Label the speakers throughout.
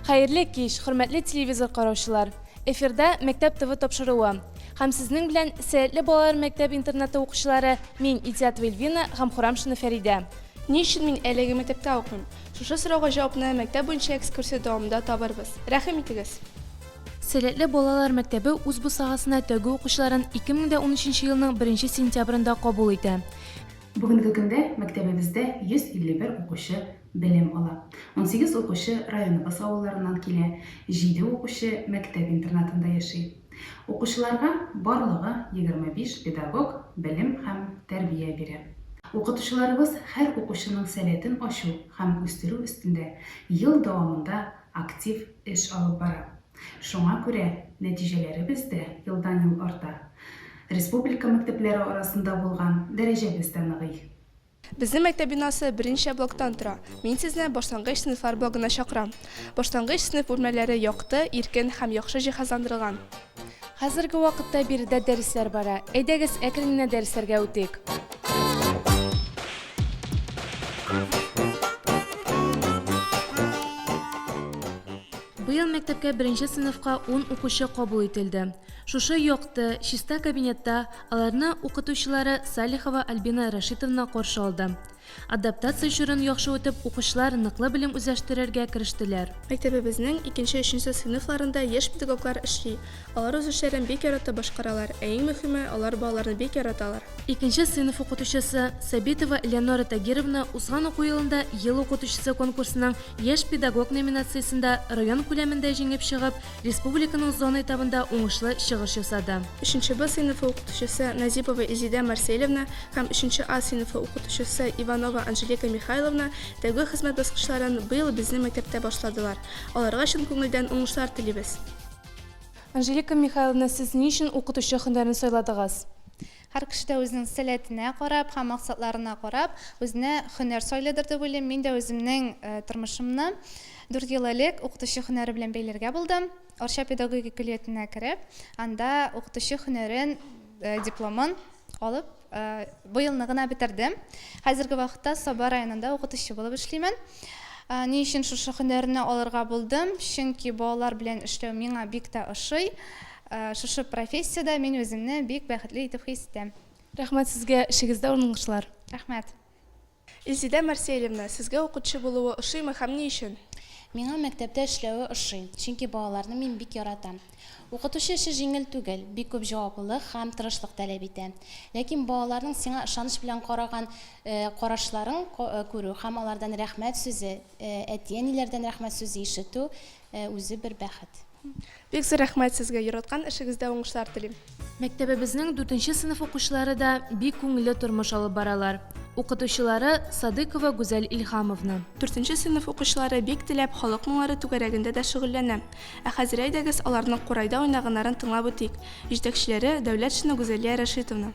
Speaker 1: Xayrli kеш, hürmetli televizor qaroşular. Efirde Mektep TV topşırığı. Hem sizning bilen Seyitli Bolalar Mektep interneti okuşları men İdiyat Velvina hem Xuramşını Feride.
Speaker 2: Niçin men әлеге мектепте укыйм? Шушы сорауга җавапны мәктәп буенча экскурсия дәвамында табарбыз. Рәхим итегез.
Speaker 1: Seyitli Bolalar Mektebi үз бу сагасына тәгү укучыларын 2013 елның 1 сентябрында кабул итә.
Speaker 3: Бүгінгі күнде мектебімізде 151 оқушы білім ала. 18 оқушы районыбыз ауылларынан келе, 7 оқушы мектеп-интернатында яшый. Оқушыларға барлығы 25 педагог білім һәм тәрбие бере. Оқытушыларыбыз һәр оқушының сәләтен ашу һәм үстерү өстендә ел дәвамында актив эш алып бара. Шуңа күрә нәтиҗәләребез дә елдан-ел арта. Республика мәктәпләре арасында булган дәрәҗәбез дә ныгый.
Speaker 2: Безнең мәктәп бинасы беренче блоктан тора. Мин сезне башлангыч сыйныфлар блогына чакырам. Башлангыч сыйныф бүлмәләре якты, иркен һәм яхшы җиһазландырылган.
Speaker 1: Хәзерге вакытта биредә дәресләр бара. Әйдәгез әкрен генә дәресләргә үтик. Быел мәктәпкә 1 сыйныфка 10 укучы кабул ителде. Шушы якты, чиста кабинетта аларны укытучылары Салихова Альбина Рашитовна каршы алды. Адаптация чорын яхшы үтеп, укучылар ныклы белем үзләштерергә керештеләр.
Speaker 2: Мәктәбебезнең 2-3 сыйныфларында яшь педагоглар эшли. Алар үз эшләрен бик яратып башкаралар. Ә иң мөһиме, алар балаларны бик яраталар.
Speaker 1: 2 сыйныф укытучысы Сабитова Элеонора Тагировна узган уку елында ел укытучысы конкурсының яшь педагог номинациясында район күләмендә җиңеп чыгып, республиканың зона этабында уңышлы чыгыш ясады.
Speaker 2: 3 Б сыйныфы укытучысы Назипова Изида Марселевна һәм 3 А сыйныфы укытучысы Иванова Анжелика Михайловна тәгү хезмәт баскычларын быел безнең мәктәптә башладылар. Аларга чын күңелдән уңышлар телибез.
Speaker 1: Анжелика Михайловна, сез ни өчен укытучы һөнәрен сайладыгыз?
Speaker 4: Һәр кеше дә үзенең сәләтенә карап һәм максатларына карап, үзенә һөнәр сайлыдыр дип уйлыйм. Мин дә үземнең тормышымны 4 ел элек укытучы һөнәре белән бәйләргә булдым. Арча педагогика колледжына кереп, анда укытучы һөнәрен дипломын алып, быелны гына битердем. Хәзерге вакытта Саба районында укытучы булып эшлимен. Ни өчен шушы һөнәрне алырга булдым? Чөнки балалар белән эшләү миңа бик тә ошый. Шушы профессиядә мин үземне бик бәхетле итеп хис итәм.
Speaker 1: Рәхмәт сезгә, эшегездә уңышлар.
Speaker 4: Рәхмәт.
Speaker 2: Изида Марселевна, сезгә укытучы булуы ошыймы һәм ни өчен?
Speaker 5: Миңа мәктәптә эшләүе ошый, чөнки балаларны мин бик яратам. Укытучы эше җиңел түгел, бик күп җаваплылык һәм тырышлык таләп итә. Ләкин балаларның сиңа ышаныч белән караган карашларын күрү һәм алардан рәхмәт сүзе, әти-әниләрдән рәхмәт сүзе ишетү үзе бер бәхет.
Speaker 2: Бик зур рәхмәт сезгә, яраткан эшегездә уңышлар телим.
Speaker 1: Мәктәбебезнең 4 сыйныф укучылары да бик күңелле тормыш алып баралар. Укытучылары Садыкова Гүзәл Илхамовна.
Speaker 2: 4 сыйныф укучылары бик теләп халык моңнары түгәрәгендә дә шөгыльләнә. Ә хәзер әйдәгез аларның курайда уйнаганнарын тыңлап үтик. Җитәкчеләре Дәүләтшина Гүзәлия Рашитовна.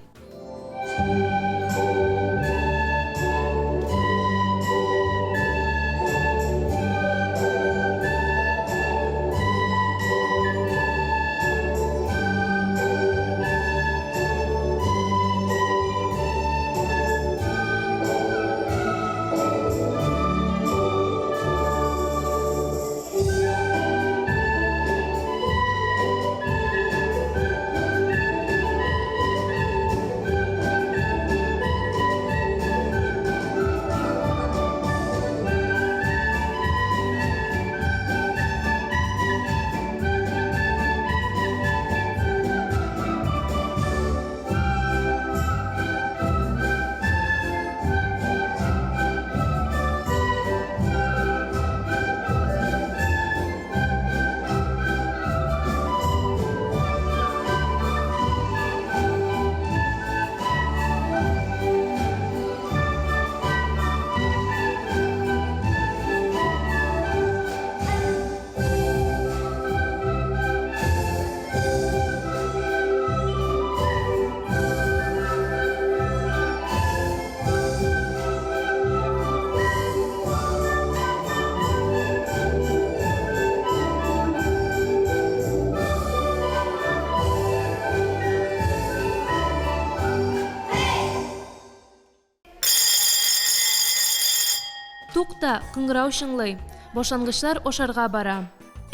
Speaker 1: Тукта, кыңгырау шыңлый. Башлангычлар ошарга бара.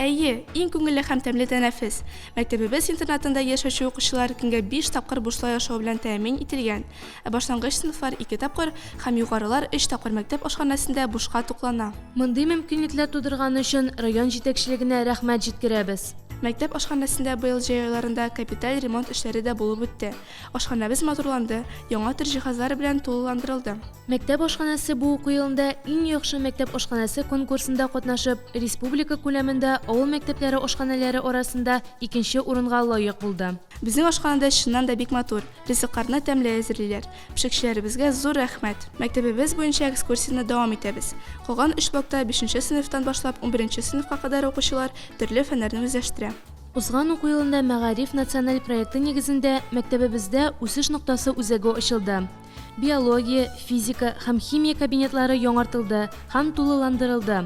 Speaker 2: Әйе, иң күңелле һәм тәмле тәнәфес. Мәктәбебез интернатында яшәүче укучылар көнгә 5 тапкыр бушлай ашау белән тәэмин ителгән. Башлангыч сыйныфлар 2 тапкыр һәм югарылар 3 тапкыр мәктәп ашханәсендә бушка туклана.
Speaker 1: Мондый мөмкинлекләр тудырган өчен район җитәкчелегенә рәхмәт җиткерәбез.
Speaker 2: Мәктәп ашханәсендә быел җәй айларында капиталь ремонт эшләре дә булып үтте. Ашханәбез матурланды, яңа төр җиһазлар белән тулыландырылды.
Speaker 1: Мәктәп ашханәсе бу уку елында иң яхшы мәктәп ашханәсе конкурсында катнашып, республика күләмендә авыл мәктәпләре ашханәләре арасында 2нче урынга лаек булды.
Speaker 2: Безнең ашханәдә чыннан да бик матур, ризыкларны тәмле әзерлиләр. Пешекчеләребезгә зур рәхмәт. Мәктәбебез буенча экскурсияны дәвам итәбез. Калган 3 блокта 5нче сыйныфтан башлап 11нче сыйныфка кадәр укучылар төрле фәннәрне үзләштерә.
Speaker 1: Узган уку елында Мәгариф националь проекты нигезендә мәктәбебездә үсеш ноктасы үзәге ачылды. Биология, физика һәм химия кабинетлары яңартылды һәм тулыландырылды.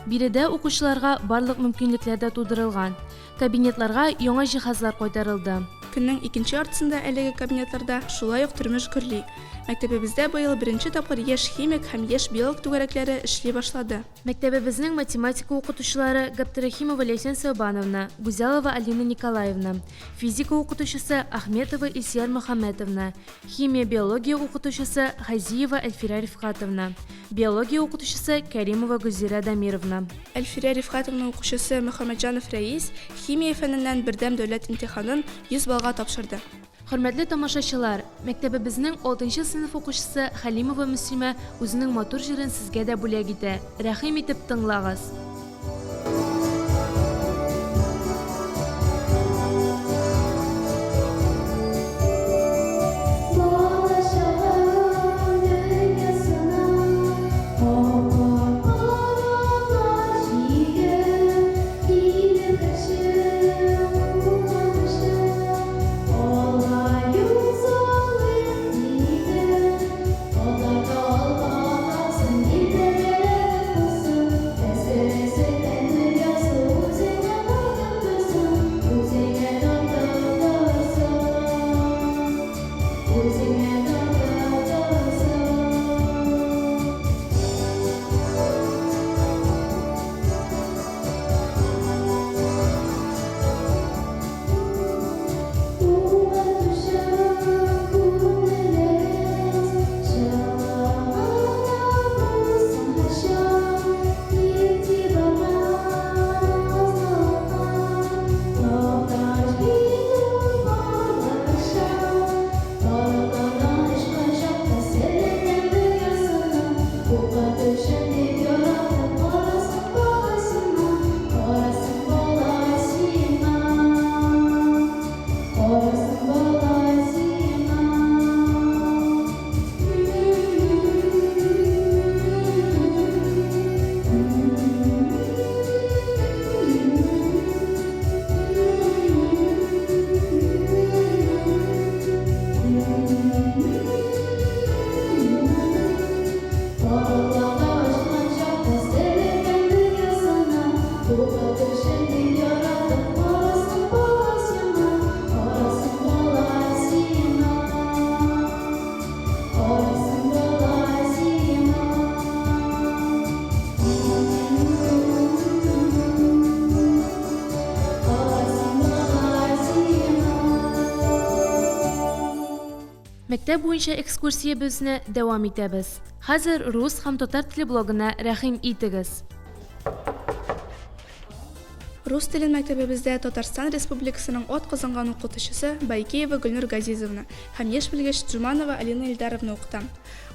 Speaker 1: Биредә укучыларга барлык мөмкинлекләр дә тудырылган. Кабинетларга яңа җиһазлар кайтарылды.
Speaker 2: Көннең икенче яртысында әлеге кабинетларда шулай ук тормыш гөрли. Мәктәбебездә быел беренче тапкыр яшь химик һәм яшь биолог түгәрәкләре эшли башлады.
Speaker 1: Мәктәбебезнең математика укытучылары Гаптарахимова Ләйсән Сәүбановна, Гүзәлова Алина Николаевна, физика укытучысы Ахметова Исяр Мөхәммәтовна, химия биология укытучысы Хазиева Әлфирә Рифкатовна, биология укытучысы Кәримова Гүзирә Дамировна.
Speaker 2: Әлфирә Рифкатовна укучысы Мөхәммәтҗанов Рәис химия фәненнән бердәм дәүләт имтиханын 100 баллга тапшырды.
Speaker 1: Хөрмәтле тамашачылар, мәктәбебезнең 6нчы сыйныф укучысы Халимова Мөслимә үзенең матур җырын сезгә дә бүләк итә. Рәхим итеп тыңлагыз. Мәктәп буенча экскурсиябезне дәвам итәбез. Хәзер рус һәм татар теле блогына рәхим итегез.
Speaker 2: Рус телен мәктәбебездә Татарстан Республикасының ат казанган укытучысы Байкеева Гөлнур Газизовна һәм яшь белгеч Джуманова Алина Илдаровна укыта.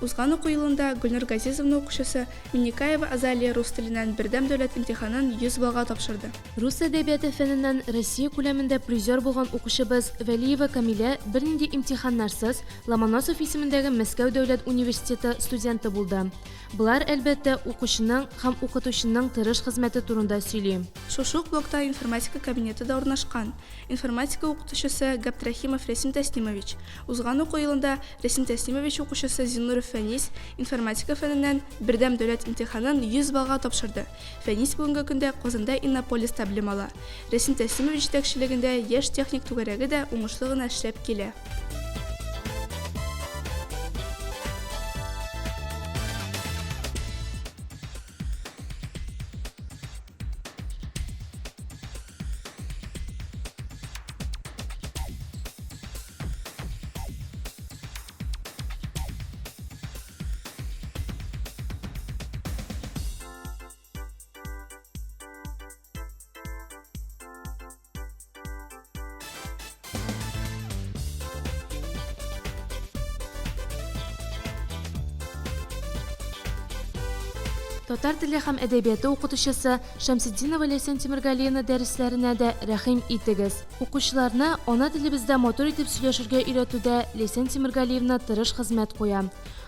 Speaker 2: Узган уку елында Гөлнур Газизовна укучысы Минникаева Азалия рус теленнән бердәм дәүләт имтиханын 100 баллга тапшырды.
Speaker 1: Рус әдәбияты фәненнән Россия күләмендә призер булган укучыбыз Вәлиева Камилә бернинди имтиханнарсыз Ломоносов исемендәге Мәскәү дәүләт университеты студенты булды. Булар әлбәттә укучының һәм укытучының тырыш хезмәте турында сөйли.
Speaker 2: Шушы блокта информатика кабинеты да урнашкан. Информатика укытучысы Гаптарахимов Рәсим Тәслимович. Узган уку елында Рәсим Тәслимович укучысы Зиннуров Фәнис информатика фәненнән бердәм дәүләт имтиханын 100 баллга тапшырды. Фәнис бүгенге көндә Казанда Иннополиста белем ала. Рәсим Тәслимович җитәкчелегендә яшь техник түгәрәге дә уңышлы гына эшләп килә.
Speaker 1: Татар теле һәм әдәбияты укытучысы Шәмсетдинова Ләйсән Тимергалиевна дәресләренә дә рәхим итегез. Укучыларны ана телебездә мотор итеп сөйләшергә өйрәтүдә Ләйсән Тимергалиевна тырыш хезмәт куя.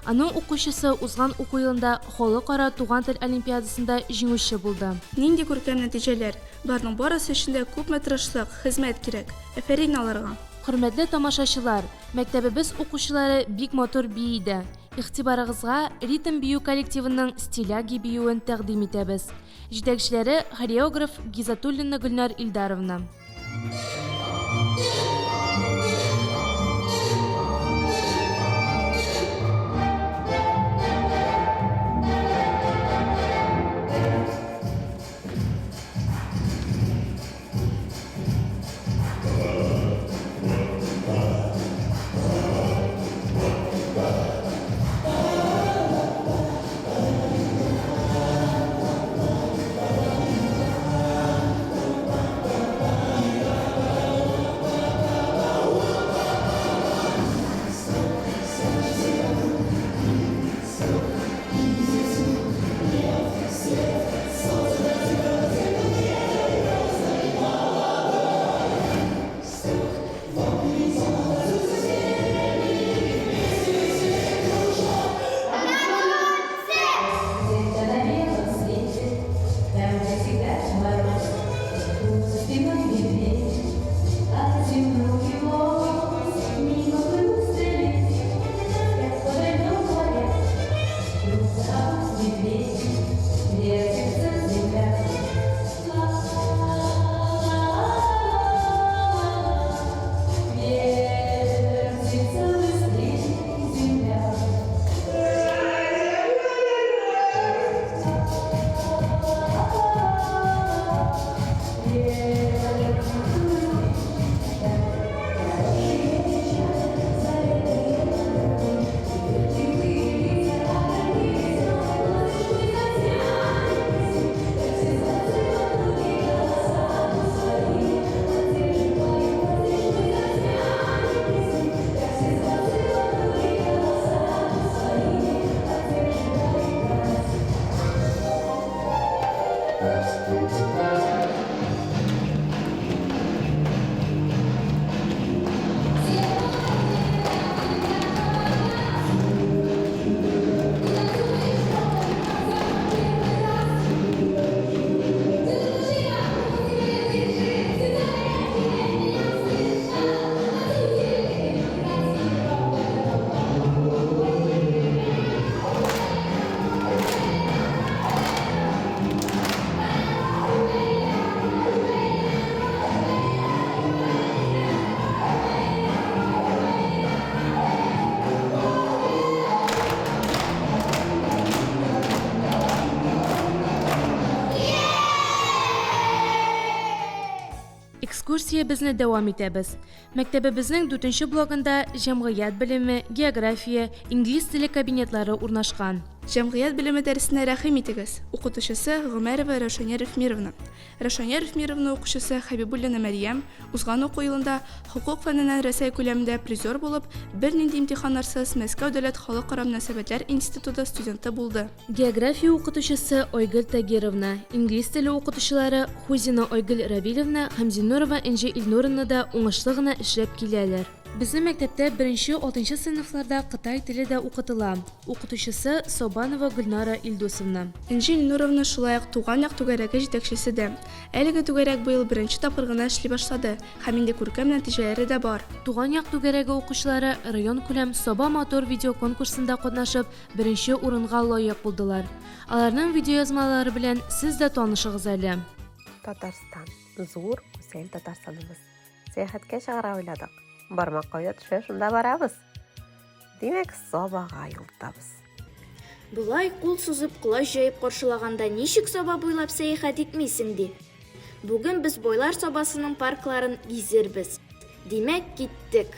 Speaker 1: Аның укучысы узган уку елында Халыкара туган тел олимпиадасында җиңүче булды.
Speaker 2: Нинди күркәм нәтиҗәләр. Барның барысы өчен дә күпме тырышлык, хезмәт кирәк. Афәрин аларга.
Speaker 1: Хөрмәтле тамашачылар, мәктәбебез укучылары бик матур бии иде. Игътибарыгызга ритм бию коллективының стиляги биюен тәкъдим итәбез. Җитәкчеләре хореограф Гизатуллина Гөлнар Илдаровна. Экскурсиябезне дәвам итәбез. Мәктәбебезнең 4нче блогында җәмгыять белеме, география, инглиз теле кабинетлары урнашкан.
Speaker 2: Җәмгыять белеме дәресенә рәхим итегез. Укытучысы Гомәрова Рәшания Рифмировна. Рәшания Рифмировна укучысы Хәбибуллина Мәрьям узган уку елында хокук фәненнән Рәсәй күләмендә призер булып, бернинди имтиханнарсыз Мәскәү дәүләт халыкара мөнәсәбәтләр институты студенты булды.
Speaker 1: География укытучысы Ойгөл Тагировна, инглиз теле укытучылары Хузина Ойгөл Равиловна һәм Зиннурова Энҗе Илнуровна да уңышлы гына эшләп киләләр. Безнең мәктәптә 1-6 сыйныфларда Кытай теле дә укытыла. Укытучысы Собанова Гөлнара Илдусовна.
Speaker 2: Энҗе Илнуровна шулай ук туган як түгәрәге җитәкчесе дә. Әлеге түгәрәк быел беренче тапкыр гына эшли башлады һәм инде күркәм нәтиҗәләре дә бар.
Speaker 1: Туган як түгәрәге укучылары район күләм Соба мотор видео конкурсында катнашып, 1нче урынга лаек булдылар. Аларның видеоязмалары белән сез дә танышыгыз әле.
Speaker 6: Татарстан. Зур, гүзәл Татарстаныбыз. Сәяхәткә чыгара уйладык. Бармакка төшә, шунда барабыз. Димәк, Сабага юлтабыз.
Speaker 7: Булай кул сузып колач җыеп каршылаганда ничек Саба буйлап сәяхәт итмисең ди. Бүген без Бойлар Сабасының паркларын гизербез. Димәк, киттек.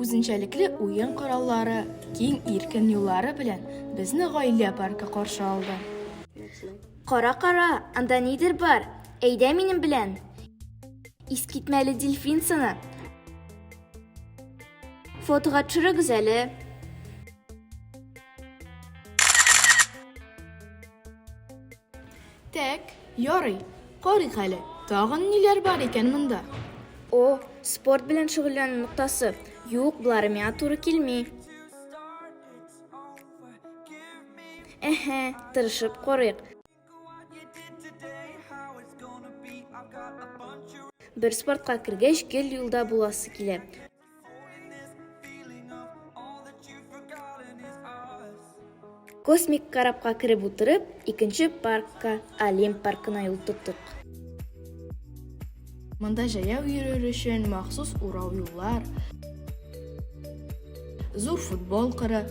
Speaker 2: Үзенчәлекле уен кораллары, киң иркен юллары белән безне гаилә паркы каршы алды.
Speaker 7: Кара, анда нидер бар? Әйдә минем белән. Искитмәле дельфин сыны. фотоға төшерегез әле.
Speaker 2: Так, ярый. Карыйк әле. Тагын ниләр бар икән монда?
Speaker 7: О, спорт белән шөгыльләнү ноктасы. Юк, булары миңа туры килми. Тырышып карыйк. Бер спортка кергәч, гел юлда буласы килә. Космик карапка киреп утырып, икенче паркка, Олимп паркына юл тоттык.
Speaker 2: Монда җәяү йөрер өчен махсус урау юллар, зур футбол кыры,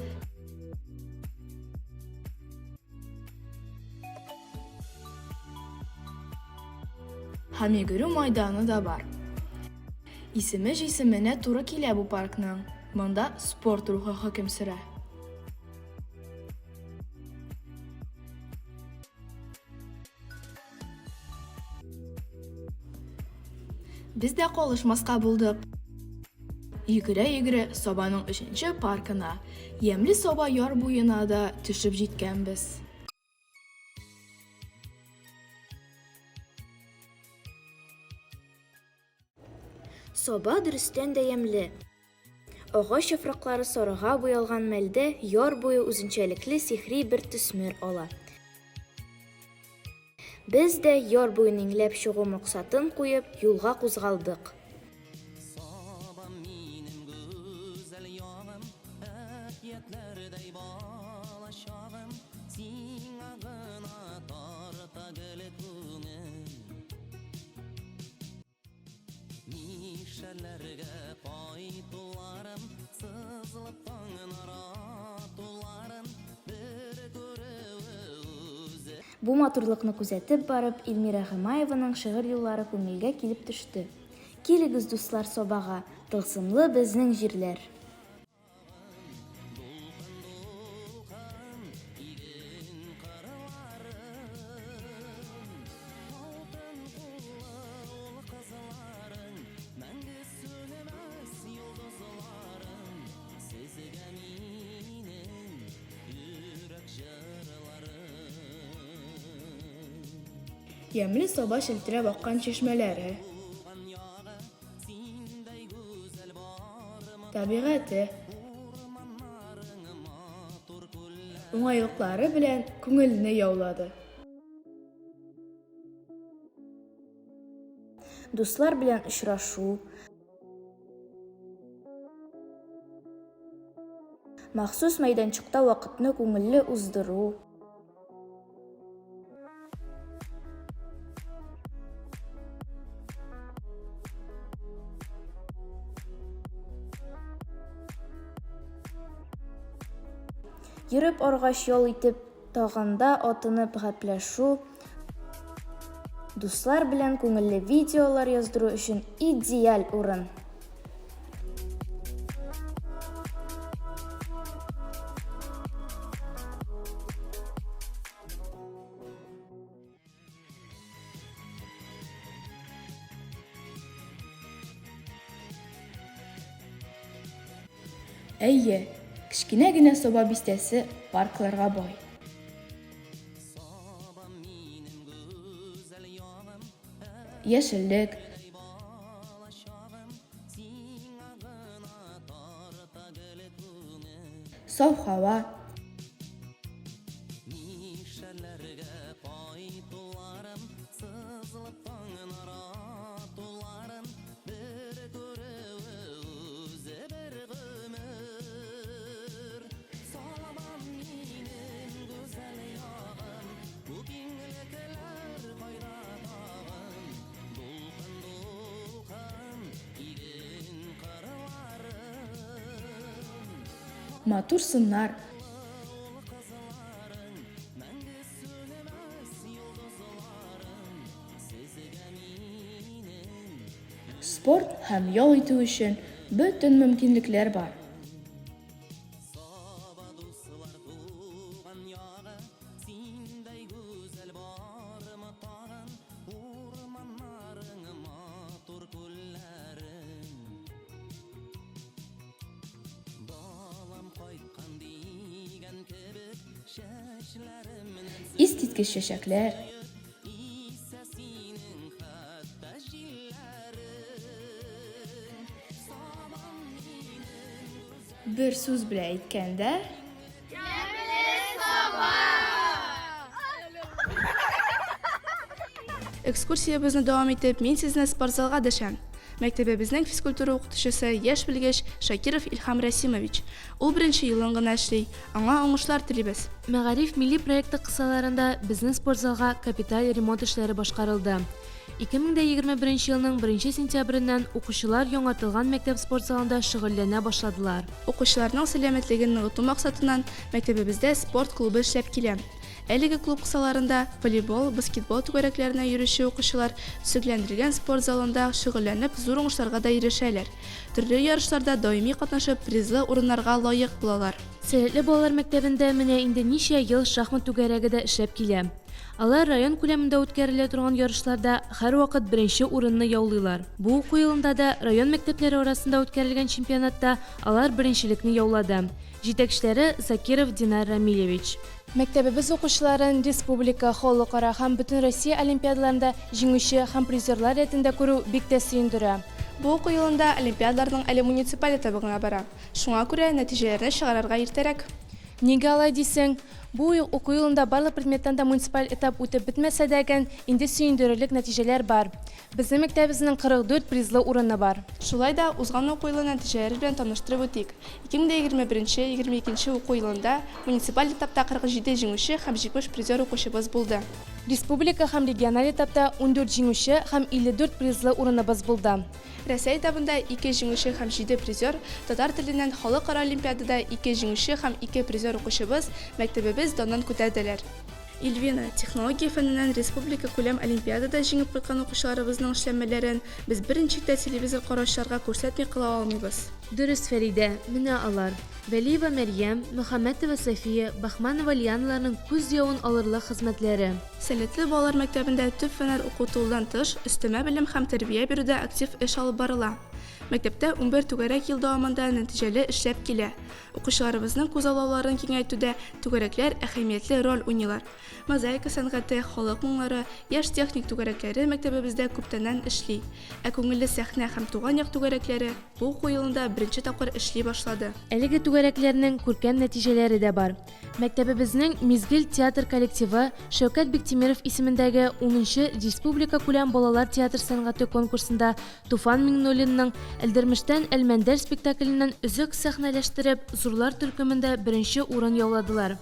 Speaker 2: һәм йөгерү майданы да бар. Исеме туры килә бу паркның. Монда спорт рухы хөкем сөрә. Без дә калышмаска булдык. Йөгерә Сабаның 3нче паркына, Ямле Саба яр буена да төшеп җиткәнбез.
Speaker 7: Саба дөрестән дә ямле. Агач яфраклары сарыга буялган мәлдә яр буе үзенчәлекле сихри бер төсмер ала. Без дә яр буен иңләп чыгу максатын куеп, юлга кузгалдык. Бу матурлыкны күзәтеп барып, Илмира Гамаеваның шигырь юллары күңелгә килеп төште. Килегез, дуслар, Сабага, тылсымлы безнең җирләр.
Speaker 2: Ямле Саба шелтирәп аккан чишмәләре, табигате, уңайлыклары белән күңелне яулады.
Speaker 7: Дуслар белән очрашу, махсус мәйданчыкта вакытны күңелле уздыру, йөреп аргач ял итеп, тагында атынып гапләшү, дуслар белән күңелле видеолар яздыру өчен идеаль урын.
Speaker 2: Әйе, кечкенә генә Саба бистәсе паркларга бай. Яшеллек, саф һава, матур сыннар, спорт һәм ял итү өчен бөтен мөмкинлекләр бар. искиткеч чәчәкләр. Бер сүз белән әйткәндә, экскурсиябызны дәвам итеп, мин сезне спортзалга дәшәм. Мәктәбебезнең физкультура укытучысы яшь белгеч Шакиров Илхам Расимович. Ул беренче елын гына эшли. Аңа уңышлар телибез.
Speaker 1: Мәгариф милли проекты кысаларында безнең спортзалга капиталь ремонт эшләре башкарылды. 2021 елның 1 сентябреннән укучылар яңартылган мәктәп спортзалында шөгыльләнә башладылар.
Speaker 2: Укучыларның сәламәтлеген ныгыту максатыннан мәктәбебездә спорт клубы эшләп килә. Әлеге клуб кысаларында волейбол, баскетбол түгәрәкләренә йөрүче укучылар сөгләндергән спорт залында шөгыльләнеп зур уңышларга да ирешәләр. Төрле ярышларда даими катнашып, призлы урыннарга лаек булалар.
Speaker 1: Сәләтле балалар мәктәбендә менә инде ничә ел шахмат түгәрәге дә эшләп килә. Алар район күләмендә үткәрелә торган ярышларда һәрвакыт беренче урынны яулыйлар. Бу уку елында да район мәктәпләре арасында үткәрелгән чемпионатта алар беренчелекне яулады. Җитәкчеләре Закиров Динар Рамилевич. Мәктәбебез укучыларын республика, халыкара һәм бөтен Россия олимпиадаларында җиңүче һәм призерлар рәтендә күрү бик тә сөендерә.
Speaker 2: Бу уку елында олимпиадаларның әле муниципаль этабына бара. Шуңа күрә нәтиҗәләрне чыгарырга иртәрәк.
Speaker 1: Нигә алай дисең? Бу уку елында барлык предметтан да муниципаль этап үтеп бетмәсә дә инде сөендерерлек нәтиҗәләр бар. Безнең мәктәбебезнең 44 призлы урыны бар.
Speaker 2: Шулай да узган уку елы нәтиҗәләре белән таныштырып үтик. 2021-2022 уку елында муниципаль этапта 47 җиңүче һәм 70 призер укучыбыз булды.
Speaker 1: Республика һәм региональ этапта 14 җиңүче һәм 54 призлы урыныбыз булды.
Speaker 2: Рәсәй этабында 2 җиңүче һәм 7 призер, татар теленнән халыкара олимпиадада 2 җиңүче һәм 2 призер укучыбыз мәктәбебез данын күтәрделәр. Илвина, технология фәненнән республика күләм олимпиадада җиңеп кайткан укучыларыбызның эшләнмәләрен без беренчелектә телевизор караучыларга күрсәтми кыла алмыйбыз.
Speaker 1: Дөрес, Фәридә, менә алар. Вәлиева Мәрьям, Мөхәммәтова Сафия, Бахманова Лианаларның күз явын алырлык хезмәтләре.
Speaker 2: Сәләтле балалар мәктәбендә төп фәннәр укытудан тыш, өстәмә белем һәм тәрбия бирүдә актив эш алып барыла. Мәктәптә 11 түгәрәк ел дәвамында нәтиҗәле эшләп килә. Укучыларыбызның күзаллауларын киңәйтүдә түгәрәкләр әһәмиятле роль уйныйлар. Мозаика сәнгате, халык моңнары, яшь техник түгәрәкләре мәктәбебездә күптәннән эшли. Ә күңелле сәхнә һәм туган як түгәрәкләре бу уку елында беренче тапкыр эшли башлады.
Speaker 1: Әлеге түгәрәкләрнең күркәм нәтиҗәләре дә бар. Мәктәбебезнең Мизгел театр коллективы Шәүкәт Биктимиров исемендәге 10-нчы республика күләм балалар театр сәнгате конкурсында Туфан Миңнуллинның Элдермештән Әлмәндәр спектакленнән өзек сәхнәләштереп, зурлар төркемендә беренче урын яуладылар.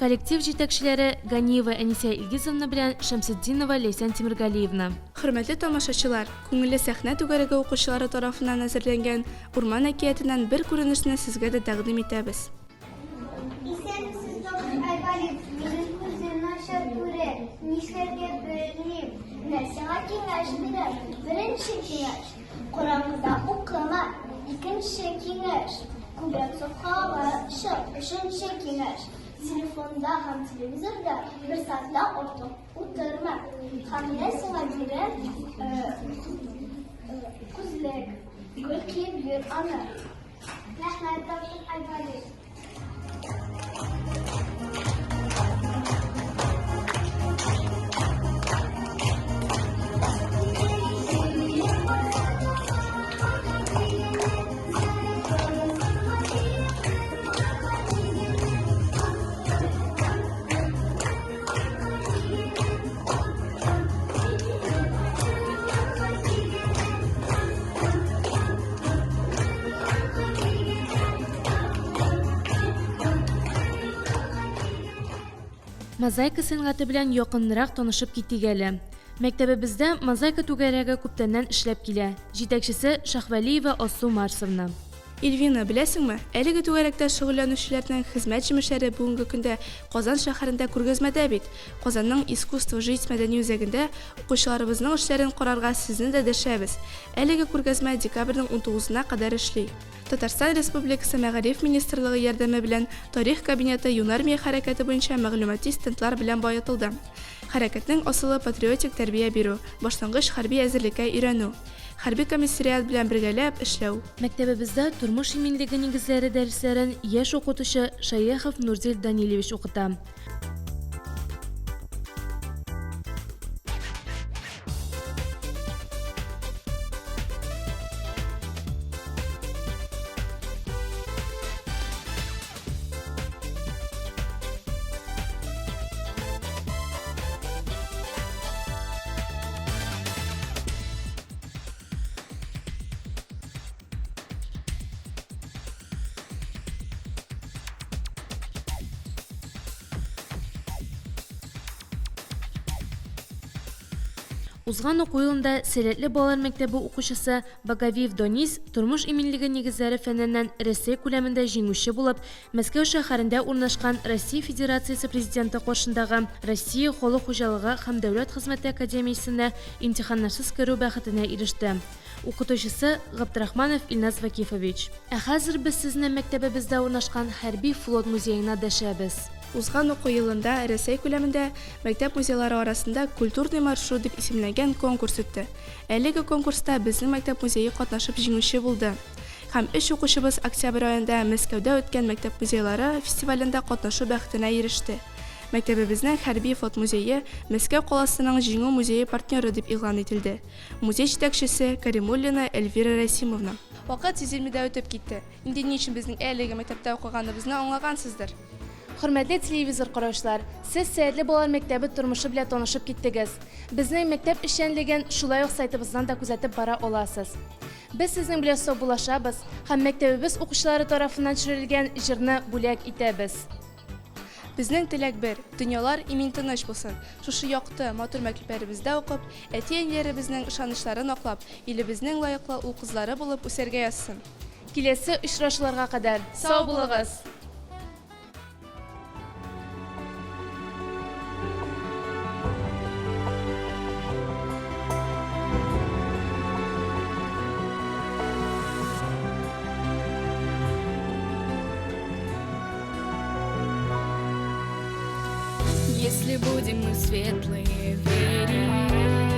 Speaker 1: Коллектив җитәкчеләре Ганиева Әнисә Илгизовна белән Шәмсетдинова Ләйсән Тимергәлиевна.
Speaker 2: Хөрмәтле тамашачылар, күңелле сәхнә түгәрәге укучылары тарафыннан әзерләнгән Урман әкиятеннән бер күренешне сезгә дә тәкъдим итәбез.
Speaker 8: Исәнмесез, доктор Айвалев, минем күзем начар күрә, нишләргә белмим. Нәрсәгә киңәш бирәм? Беренче киңәш, Коранда укыма. Икенче киңәш, күбрәк сафхага чык. Өченче киңәш, телефонда һәм телевизорда бер сәгатьтән артык утырма. Һәм нәрсәгә бирәм? Күзлек, гөл киеп йөр аны. Рәхмәт, доктор Айвалев.
Speaker 1: Мозаика сәнгате белән якынрак танышып киттек әле. Мәктәбебездә мозаика түгәрәге күптәннән эшләп килә. Җитәкчесе Шахвалиева Асу Марсовна.
Speaker 2: Илвина, беләсеңме, әлеге түгәрәктә шөгыльләнүчеләрнең хезмәт җимешләре бүгенге көндә Казан шәһәрендә күргәзмәдә бит. Казанның Искусство жить мәдәни үзәгендә укучыларыбызның эшләрен карарга сезне дә дәшәбез. Әлеге күргәзмә декабрьнең 19-на кадәр эшли. Татарстан Республикасы Мәгариф министрлыгы ярдәме белән тарих кабинеты юнармия хәрәкәте буенча мәгълүмати стендлар белән баетылды. Хәрәкәтнең асылы патриотик тәрбия бирү, башлангыч хәрби әзерлеккә өйрәнү, хәрби комиссариат белән бергәләп эшләү.
Speaker 1: Мәктәбебездә тормыш иминлеге нигезләре дәресләрен яшь укытучы Шаяхов Нурзил Данилевич укыта. Узган уку елында Сәләтле балалар мәктәбе укучысы Багавиев Донис тормыш иминлеге нигезләре фәненнән Россия күләмендә җиңүче булып, Мәскәү шәһәрендә урнашкан Россия Федерациясе президенты каршындагы Россия халык хуҗалыгы һәм дәүләт хезмәте академиясенә имтиханнарсыз керү бәхетенә иреште. Укытучысы Габдрахманов Илназ Вакифович. Ә хәзер без сезнең мәктәбебездә урнашкан Хәрби флот музеена дәшәбез.
Speaker 2: Узган уку елында Рәсәй күләмендә мәктәп музейлары арасында культурный маршрут дип исемләнгән конкурс үтте. Әлеге конкурста безнең мәктәп музее катнашып җиңүче булды. Һәм 3 укучыбыз октябрь аенда Мәскәүдә үткән мәктәп музейлары фестивалендә катнашу бәхетенә иреште. Мәктәбебезнең Хәрби флот музее Мәскәү каласының җиңү музее партнеры дип игълан ителде. Музей җитәкчесе Каримуллина Эльвира Расимовна. Вакыт сизелмәдә үтеп китте. Инде ни өчен безнең әлеге мәктәптә укыганыбызны аңлагансыздыр.
Speaker 1: Хөрмәтле телевизор караучылар, сез Сәләтле балалар мәктәбе тормышы белән танышып киттегез. Безнең мәктәп эшчәнлеген шулай ук сайтыбыздан да күзәтеп бара аласыз. Без сезнең белән саубуллашабыз һәм мәктәбебез укучылары тарафыннан төшерелгән җырны бүләк итәбез.
Speaker 2: Безнең теләк бер, дөньялар имин-тыныч булсын. Шушы якты, матур мәктәпләребездә укып, әти-әниләребезнең ышанычларын аклап, илебезнең лаеклы ул-кызлары булып үсәргә язсын.
Speaker 1: Киләсе очрашуларга кадәр сау булыгыз.
Speaker 9: Если будем мы светлые верить